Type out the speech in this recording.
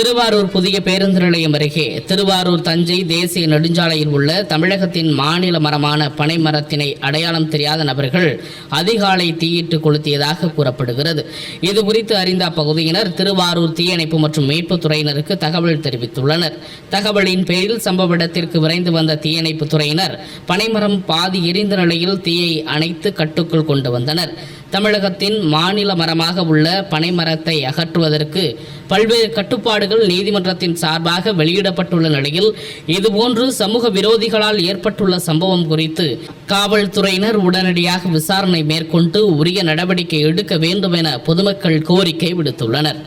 திருவாரூர் புதிய பேருந்து நிலையம் அருகே திருவாரூர் தஞ்சை தேசிய நெடுஞ்சாலையில் உள்ள தமிழகத்தின் மாநில மரமான பனை மரத்தினை அடையாளம் தெரியாத நபர்கள் அதிகாலை தீயிட்டு கொளுத்தியதாக கூறப்படுகிறது. இதுகுறித்து அறிந்த அப்பகுதியினர் திருவாரூர் தீயணைப்பு மற்றும் மீட்புத் துறையினருக்கு தகவல் தெரிவித்துள்ளனர். தகவலின் பேரில் சம்பவ இடத்திற்கு விரைந்து வந்த தீயணைப்பு துறையினர் பனைமரம் பாதி எரிந்த நிலையில் தீயை அணைத்து கட்டுக்குள் கொண்டு வந்தனர். தமிழகத்தின் மாநில மரமாக உள்ள பனைமரத்தை அகற்றுவதற்கு பல்வேறு கட்டுப்பாடுகள் நீதிமன்றத்தின் சார்பாக வெளியிடப்பட்டுள்ள நிலையில் இதுபோன்று சமூக விரோதிகளால் ஏற்பட்டுள்ள சம்பவம் குறித்து காவல்துறையினர் உடனடியாக விசாரணை மேற்கொண்டு உரிய நடவடிக்கை எடுக்க வேண்டும் என பொதுமக்கள் கோரிக்கை விடுத்துள்ளனர்.